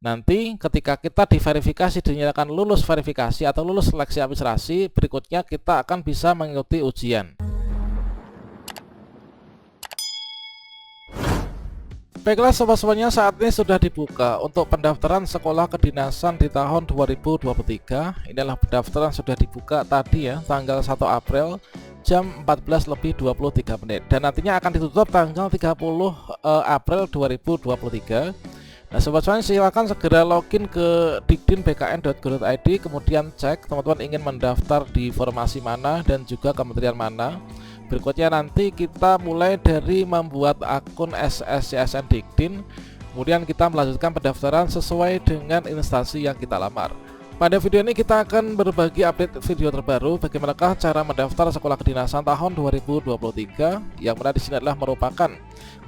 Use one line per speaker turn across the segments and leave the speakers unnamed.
Nanti ketika kita diverifikasi dinyatakan lulus verifikasi atau lulus seleksi administrasi, berikutnya kita akan bisa mengikuti ujian. Baiklah sobat-sobatnya, saat ini sudah dibuka untuk pendaftaran sekolah kedinasan di tahun 2023. Inilah pendaftaran sudah dibuka tadi ya, tanggal 1 April jam 14:23 dan nantinya akan ditutup tanggal 30 April 2023. Nah sobat-sobat, silakan segera login ke dikdin.bkn.go.id, kemudian cek teman-teman ingin mendaftar di formasi mana dan juga kementerian mana. Berikutnya nanti kita mulai dari membuat akun SSCSN Dikdin, kemudian kita melanjutkan pendaftaran sesuai dengan instansi yang kita lamar. Pada video ini kita akan berbagi update video terbaru bagaimanakah cara mendaftar sekolah kedinasan tahun 2023, yang mana di sini adalah merupakan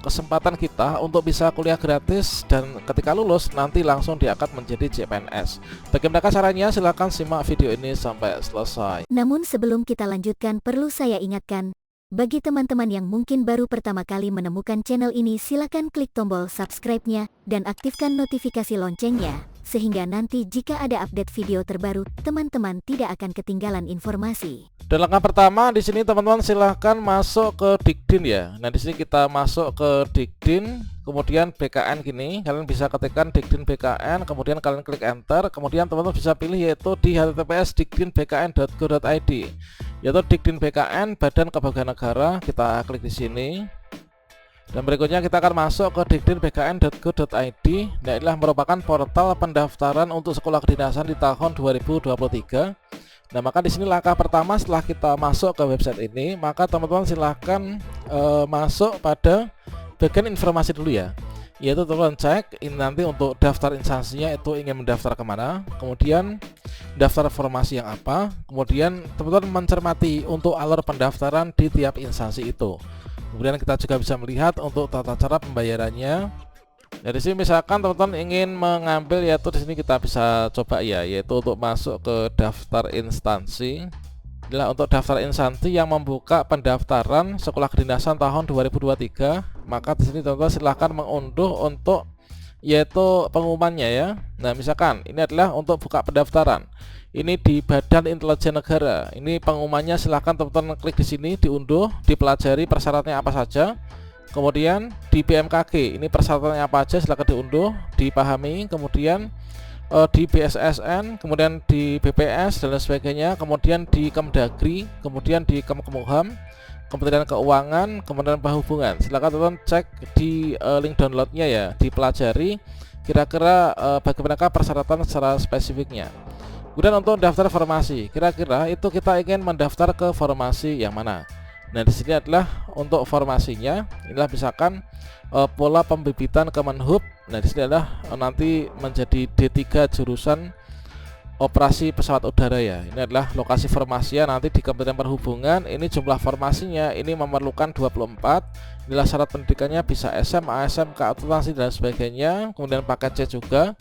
kesempatan kita untuk bisa kuliah gratis dan ketika lulus nanti langsung diangkat menjadi CPNS. Bagaimana caranya? Silahkan simak video ini sampai selesai.
Namun sebelum kita lanjutkan, perlu saya ingatkan, bagi teman-teman yang mungkin baru pertama kali menemukan channel ini, silakan klik tombol subscribe-nya dan aktifkan notifikasi loncengnya, sehingga nanti jika ada update video terbaru, teman-teman tidak akan ketinggalan informasi.
Dan langkah pertama di sini teman-teman silahkan masuk ke Dikdin ya. Nah di sini kita masuk ke Dikdin, kemudian BKN gini, kalian bisa ketikkan Dikdin BKN, kemudian kalian klik enter, kemudian teman-teman bisa pilih yaitu di https://dikdin.bkn.go.id, yaitu Dikdin BKN Badan Kepegawaian Negara. Kita klik di sini. Dan berikutnya kita akan masuk ke dikdin.bkn.go.id. Nah inilah merupakan portal pendaftaran untuk sekolah kedinasan di tahun 2023. Nah maka di sini langkah pertama setelah kita masuk ke website ini, maka teman-teman silahkan masuk pada bagian informasi dulu ya, yaitu teman-teman cek ini nanti untuk daftar instansinya itu ingin mendaftar kemana, kemudian daftar formasi yang apa, kemudian teman-teman mencermati untuk alur pendaftaran di tiap instansi itu. Kemudian kita juga bisa melihat untuk tata cara pembayarannya. Dari sini misalkan teman-teman ingin mengambil, yaitu di sini kita bisa coba ya, yaitu untuk masuk ke daftar instansi. Inilah untuk daftar instansi yang membuka pendaftaran sekolah kedinasan tahun 2023. Maka di sini teman-teman silahkan mengunduh untuk yaitu pengumumannya ya. Nah misalkan ini adalah untuk buka pendaftaran. Ini di Badan Intelijen Negara. Ini pengumumannya, silahkan teman-teman klik di sini, diunduh, dipelajari persyaratnya apa saja. Kemudian di BMKG ini persyaratannya apa aja, silahkan diunduh, dipahami. Kemudian di BSSN, kemudian di BPS dan lain sebagainya. Kemudian di Kemdagri, kemudian di Kemkumham, Kementerian Keuangan, Kementerian Perhubungan. Silahkan teman-teman cek di link downloadnya ya, dipelajari kira-kira bagaimanakah persyaratan secara spesifiknya. Kemudian untuk daftar formasi, kira-kira itu kita ingin mendaftar ke formasi yang mana. Nah di sini adalah untuk formasinya, inilah misalkan pola pembibitan Kemenhub. Nah di sini adalah nanti menjadi D3 jurusan operasi pesawat udara ya. Ini adalah lokasi formasinya nanti di Kementerian Perhubungan. Ini jumlah formasinya ini memerlukan 24. Inilah syarat pendidikannya bisa SMA, SMK, akuntansi dan sebagainya. Kemudian paket C juga.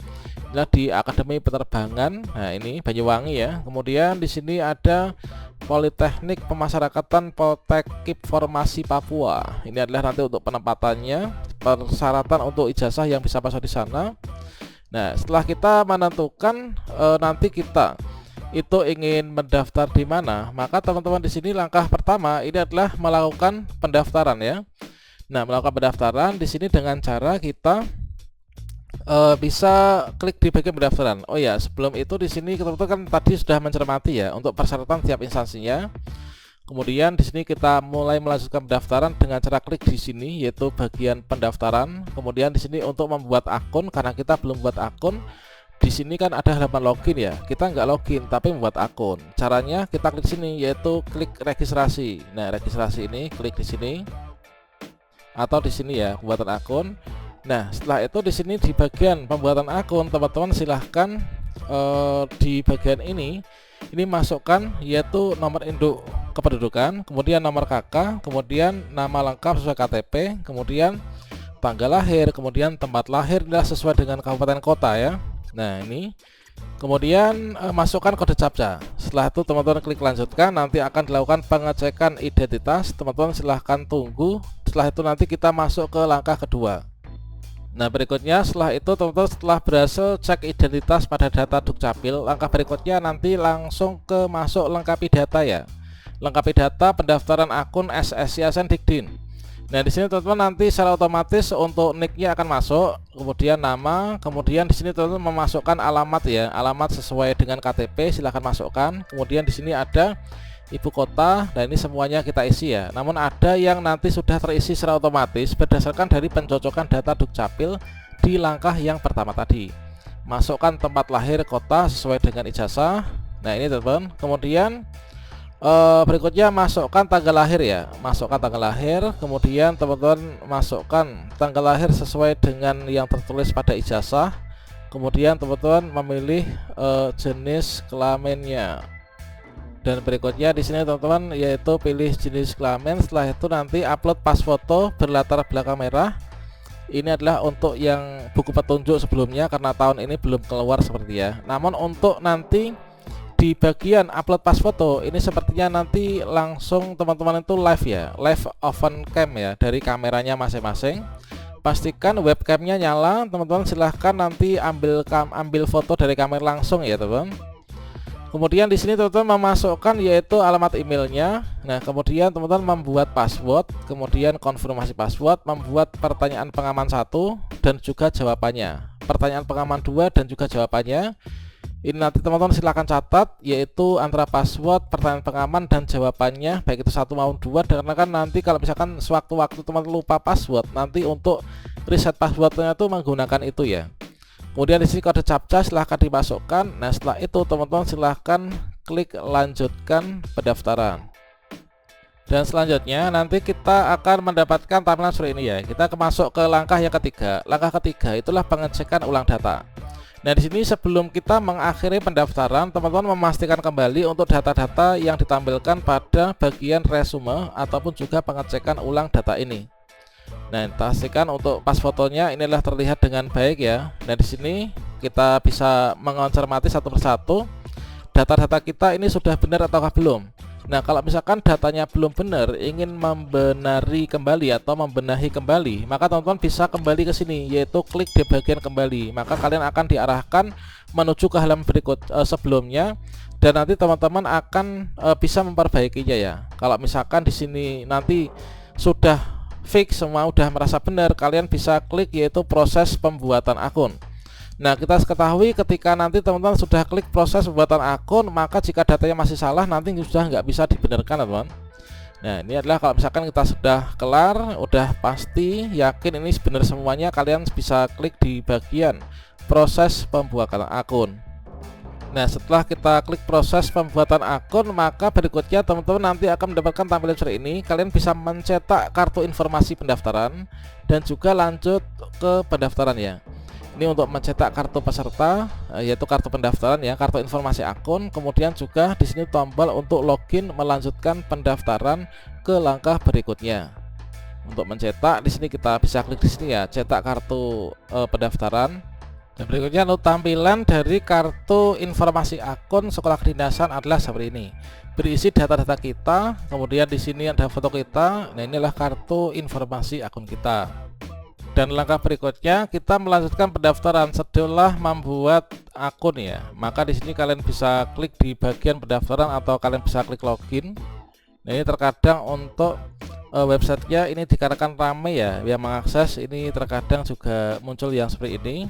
Inilah di Akademi Penerbangan. Nah ini Banyuwangi ya. Kemudian di sini ada Politeknik Pemasyarakatan Poltekip Formasi Papua. Ini adalah nanti untuk penempatannya, persyaratan untuk ijazah yang bisa masuk di sana. Nah, setelah kita menentukan nanti kita itu ingin mendaftar di mana, maka teman-teman di sini langkah pertama ini adalah melakukan pendaftaran ya. Nah, melakukan pendaftaran di sini dengan cara kita bisa klik di bagian pendaftaran. Oh ya, sebelum itu di sini kita kan tadi sudah mencermati ya untuk persyaratan tiap instansinya. Kemudian di sini kita mulai melanjutkan pendaftaran dengan cara klik di sini yaitu bagian pendaftaran. Kemudian di sini untuk membuat akun, karena kita belum buat akun. Di sini kan ada halaman login ya. Kita nggak login tapi membuat akun. Caranya kita klik sini yaitu klik registrasi. Nah, registrasi ini klik di sini atau di sini ya, pembuatan akun. Nah, setelah itu di sini di bagian pembuatan akun, teman-teman silahkan di bagian ini masukkan yaitu nomor induk kependudukan, kemudian nomor KK, kemudian nama lengkap sesuai KTP, kemudian tanggal lahir, kemudian tempat lahir adalah sesuai dengan kabupaten kota ya. Nah, ini kemudian masukkan kode CAPTCHA. Setelah itu teman-teman klik lanjutkan, nanti akan dilakukan pengecekan identitas. Teman-teman silahkan tunggu. Setelah itu nanti kita masuk ke langkah kedua. Nah, berikutnya setelah itu teman-teman setelah berhasil cek identitas pada data Dukcapil, langkah berikutnya nanti langsung ke masuk lengkapi data ya. Lengkapi data pendaftaran akun SSC ASN Dikdin. Nah, di sini teman-teman nanti secara otomatis untuk nicknya akan masuk, kemudian nama, kemudian di sini teman-teman memasukkan alamat ya, alamat sesuai dengan KTP silahkan masukkan. Kemudian di sini ada ibu kota, dan ini semuanya kita isi ya. Namun ada yang nanti sudah terisi secara otomatis berdasarkan dari pencocokan data Dukcapil di langkah yang pertama tadi. Masukkan tempat lahir kota sesuai dengan ijazah. Nah, ini teman-teman. Kemudian berikutnya masukkan tanggal lahir ya. Masukkan tanggal lahir, kemudian teman-teman masukkan tanggal lahir sesuai dengan yang tertulis pada ijazah. Kemudian teman-teman memilih jenis kelaminnya. Dan berikutnya di sini teman-teman yaitu pilih jenis kelamin. Setelah itu nanti upload pas foto berlatar belakang merah. Ini adalah untuk yang buku petunjuk sebelumnya karena tahun ini belum keluar seperti ya. Namun untuk nanti di bagian upload pas foto ini sepertinya nanti langsung teman-teman itu live ya, live open cam ya dari kameranya masing-masing. Pastikan webcamnya nyala, teman-teman silahkan nanti ambil foto dari kamera langsung ya teman-teman. Kemudian di sini teman-teman memasukkan yaitu alamat emailnya. Nah, kemudian teman-teman membuat password, kemudian konfirmasi password, membuat pertanyaan pengaman 1 dan juga jawabannya. Pertanyaan pengaman 2 dan juga jawabannya. Ini nanti teman-teman silahkan catat yaitu antara password, pertanyaan pengaman dan jawabannya, baik itu 1 maupun 2, karena kan nanti kalau misalkan sewaktu-waktu teman-teman lupa password, nanti untuk reset passwordnya itu menggunakan itu ya. Kemudian di sini kode CAPTCHA silahkan dimasukkan. Nah, setelah itu teman-teman silahkan klik lanjutkan pendaftaran. Dan selanjutnya nanti kita akan mendapatkan tampilan seperti ini ya. Kita masuk ke langkah yang ketiga. Langkah ketiga itulah pengecekan ulang data. Nah, di sini sebelum kita mengakhiri pendaftaran, teman-teman memastikan kembali untuk data-data yang ditampilkan pada bagian resume ataupun juga pengecekan ulang data ini. Nah, pastikan untuk pas fotonya inilah terlihat dengan baik ya. Nah, di sini kita bisa mengoncermati satu persatu data-data kita ini sudah benar ataukah belum. Nah, kalau misalkan datanya belum benar, ingin membenari kembali atau membenahi kembali, maka teman-teman bisa kembali ke sini yaitu klik di bagian kembali. Maka kalian akan diarahkan menuju ke halaman berikut sebelumnya, dan nanti teman-teman akan bisa memperbaikinya ya. Kalau misalkan di sini nanti sudah fix semua, udah merasa benar, kalian bisa klik yaitu proses pembuatan akun. Nah, kita ketahui ketika nanti teman-teman sudah klik proses pembuatan akun, maka jika datanya masih salah nanti sudah nggak bisa dibenarkan teman-teman. Nah, ini adalah kalau misalkan kita sudah kelar, udah pasti yakin ini benar semuanya, kalian bisa klik di bagian proses pembuatan akun. Nah, setelah kita klik proses pembuatan akun, maka berikutnya teman-teman nanti akan mendapatkan tampilan seperti ini. Kalian bisa mencetak kartu informasi pendaftaran dan juga lanjut ke pendaftaran ya. Ini untuk mencetak kartu peserta yaitu kartu pendaftaran ya, kartu informasi akun. Kemudian juga di sini tombol untuk login melanjutkan pendaftaran ke langkah berikutnya. Untuk mencetak di sini kita bisa klik di sini ya, cetak kartu pendaftaran. Dan berikutnya untuk tampilan dari kartu informasi akun sekolah kedinasan adalah seperti ini. Berisi data-data kita, kemudian di sini ada foto kita. Nah, inilah kartu informasi akun kita. Dan langkah berikutnya kita melanjutkan pendaftaran setelah membuat akun ya. Maka di sini kalian bisa klik di bagian pendaftaran atau kalian bisa klik login. Nah, ini terkadang untuk websitenya ini dikarenakan rame ya, yang mengakses ini terkadang juga muncul yang seperti ini.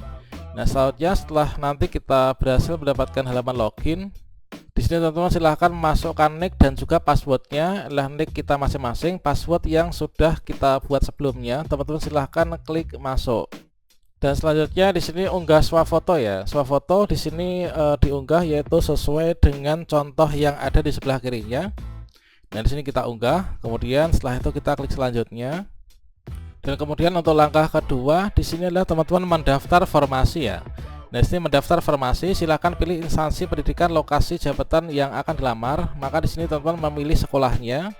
Nah, selanjutnya setelah nanti kita berhasil mendapatkan halaman login, di sini teman-teman silahkan masukkan nick dan juga passwordnya adalah nick kita masing-masing, password yang sudah kita buat sebelumnya. Teman-teman silahkan klik masuk. Dan selanjutnya di sini unggah swafoto ya. Swafoto di sini diunggah yaitu sesuai dengan contoh yang ada di sebelah kirinya. Nah, di sini kita unggah. Kemudian setelah itu kita klik selanjutnya. Dan kemudian untuk langkah kedua di sini adalah teman-teman mendaftar formasi ya. Nah, di sini mendaftar formasi, silakan pilih instansi pendidikan, lokasi jabatan yang akan dilamar. Maka di sini teman-teman memilih sekolahnya,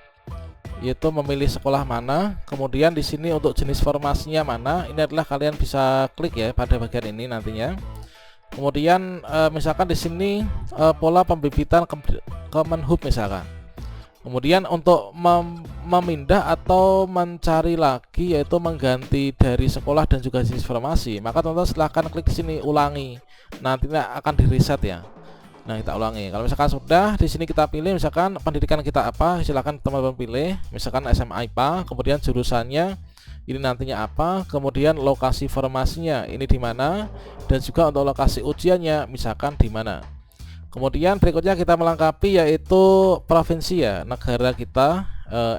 yaitu memilih sekolah mana. Kemudian di sini untuk jenis formasinya mana. Ini adalah kalian bisa klik ya pada bagian ini nantinya. Kemudian misalkan di sini pola pembibitan Kemenhub misalkan. Kemudian untuk memindah atau mencari lagi, yaitu mengganti dari sekolah dan juga jenis informasi, maka teman-teman silahkan klik sini ulangi. Nantinya akan di reset ya. Nah, kita ulangi. Kalau misalkan sudah, di sini kita pilih misalkan pendidikan kita apa, silakan teman-teman pilih. Misalkan SMA IPA, kemudian jurusannya ini nantinya apa, kemudian lokasi formasinya ini di mana, dan juga untuk lokasi ujiannya misalkan di mana. Kemudian berikutnya kita melengkapi yaitu provinsi ya, negara kita,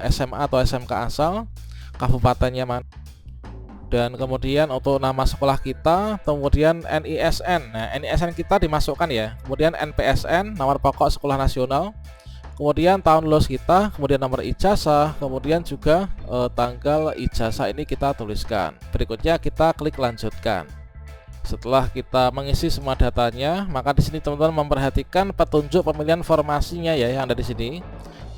SMA atau SMK asal, kabupatennya mana, dan kemudian untuk nama sekolah kita, kemudian NISN. Nah, NISN kita dimasukkan ya, kemudian NPSN, nomor pokok sekolah nasional, kemudian tahun lulus kita, kemudian nomor ijazah, kemudian juga tanggal ijazah ini kita tuliskan. Berikutnya kita klik lanjutkan. Setelah kita mengisi semua datanya, maka di sini teman-teman memperhatikan petunjuk pemilihan formasinya ya yang ada di sini.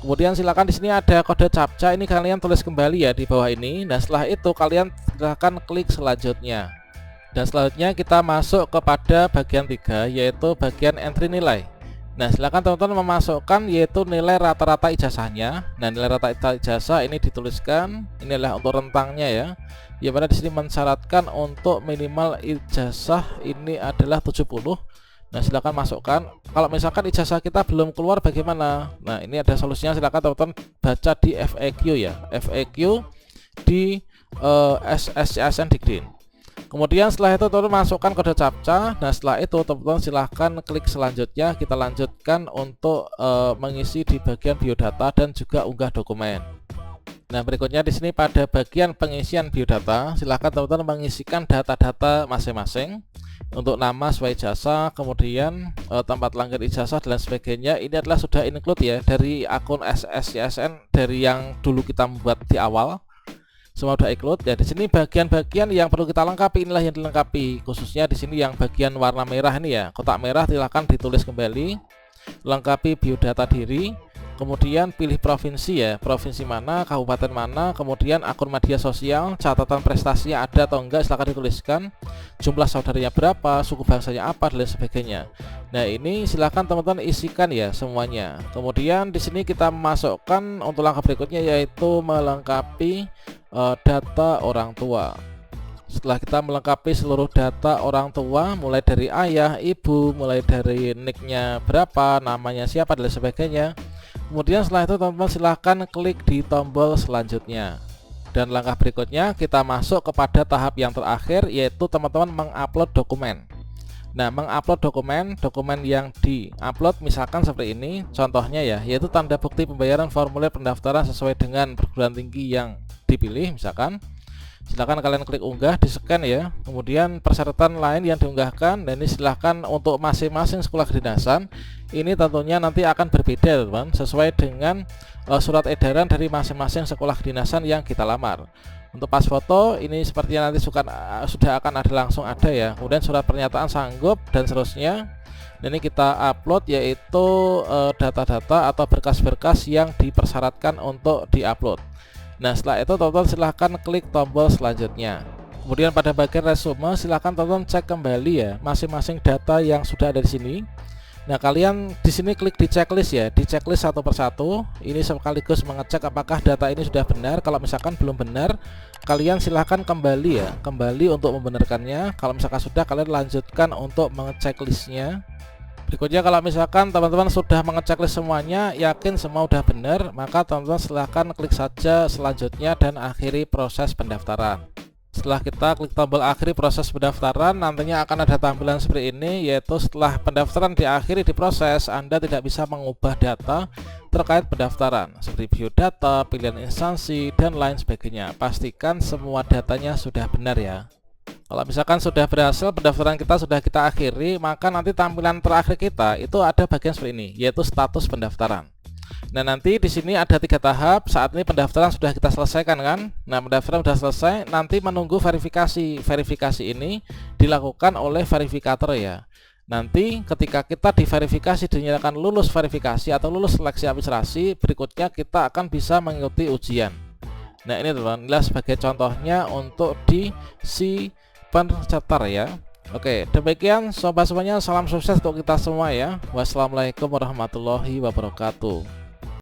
Kemudian silakan di sini ada kode captcha, ini kalian tulis kembali ya di bawah ini. Dan setelah itu kalian silakan klik selanjutnya. Dan selanjutnya kita masuk kepada bagian 3, yaitu bagian entry nilai. Nah, silakan teman-teman memasukkan yaitu nilai rata-rata ijazahnya. Nah, nilai rata-rata ijazah ini dituliskan, ini adalah untuk rentangnya ya. Ya, pada di sini mensyaratkan untuk minimal ijazah ini adalah 70. Nah, silakan masukkan. Kalau misalkan ijazah kita belum keluar bagaimana? Nah, ini ada solusinya, silakan teman-teman baca di FAQ ya. FAQ di SSCSN Digdin. Kemudian setelah itu teman-teman masukkan kode captcha. Nah, setelah itu teman-teman silahkan klik selanjutnya. Kita lanjutkan untuk mengisi di bagian biodata dan juga unggah dokumen. Nah, berikutnya di sini pada bagian pengisian biodata, silahkan teman-teman mengisikan data-data masing-masing untuk nama sesuai ijazah, kemudian tempat lahir ijazah dan sebagainya. Ini adalah sudah include ya dari akun SSCSN dari yang dulu kita membuat di awal. Semua sudah include ya. Di sini bagian-bagian yang perlu kita lengkapi inilah yang dilengkapi, khususnya di sini yang bagian warna merah ini ya, kotak merah, silahkan ditulis kembali, lengkapi biodata diri. Kemudian pilih provinsi ya, provinsi mana, kabupaten mana, kemudian akun media sosial, catatan prestasinya ada atau enggak, silahkan dituliskan, jumlah saudaranya berapa, suku bangsanya apa, dan sebagainya. Nah, ini silahkan teman-teman isikan ya semuanya. Kemudian di sini kita masukkan untuk langkah berikutnya yaitu melengkapi data orang tua. Setelah kita melengkapi seluruh data orang tua, mulai dari ayah, ibu, mulai dari nicknya berapa, namanya siapa, dan sebagainya. Kemudian setelah itu teman-teman silahkan klik di tombol selanjutnya. Dan langkah berikutnya kita masuk kepada tahap yang terakhir, yaitu teman-teman mengupload dokumen. Nah, mengupload dokumen yang diupload misalkan seperti ini contohnya ya, yaitu tanda bukti pembayaran formulir pendaftaran sesuai dengan perguruan tinggi yang dipilih misalkan. Silahkan kalian klik unggah, di scan ya. Kemudian persyaratan lain yang diunggahkan, dan ini silahkan untuk masing-masing sekolah kedinasan. Ini tentunya nanti akan berbeda teman, sesuai dengan surat edaran dari masing-masing sekolah kedinasan yang kita lamar. Untuk pas foto ini sepertinya nanti sudah akan ada langsung ada ya. Kemudian surat pernyataan sanggup dan seterusnya. Dan ini kita upload yaitu data-data atau berkas-berkas yang dipersyaratkan untuk diupload. Nah, setelah itu teman-teman silahkan klik tombol selanjutnya. Kemudian pada bagian resume silahkan teman-teman cek kembali ya masing-masing data yang sudah ada di sini. Nah, kalian di sini klik di checklist ya, di checklist satu persatu. Ini sekaligus mengecek apakah data ini sudah benar. Kalau misalkan belum benar, kalian silahkan kembali ya, kembali untuk membenarkannya. Kalau misalkan sudah, kalian lanjutkan untuk mengecek listnya. Berikutnya kalau misalkan teman-teman sudah mengecek list semuanya, yakin semua sudah benar, maka teman-teman silahkan klik saja selanjutnya dan akhiri proses pendaftaran. Setelah kita klik tombol akhiri proses pendaftaran, nantinya akan ada tampilan seperti ini, yaitu setelah pendaftaran diakhiri di proses, Anda tidak bisa mengubah data terkait pendaftaran seperti biodata, pilihan instansi, dan lain sebagainya. Pastikan semua datanya sudah benar ya. Kalau misalkan sudah berhasil pendaftaran kita sudah kita akhiri, maka nanti tampilan terakhir kita itu ada bagian seperti ini, yaitu status pendaftaran. Nah, nanti di sini ada 3 tahap. Saat ini pendaftaran sudah kita selesaikan kan? Nah, pendaftaran sudah selesai, nanti menunggu verifikasi. Verifikasi ini dilakukan oleh verifikator ya. Nanti ketika kita diverifikasi dinyatakan lulus verifikasi atau lulus seleksi administrasi, berikutnya kita akan bisa mengikuti ujian. Nah, ini teman-teman, inilah sebagai contohnya untuk di si pencatat ya. Oke, demikian sobat semuanya, salam sukses untuk kita semua ya. Wassalamualaikum warahmatullahi wabarakatuh.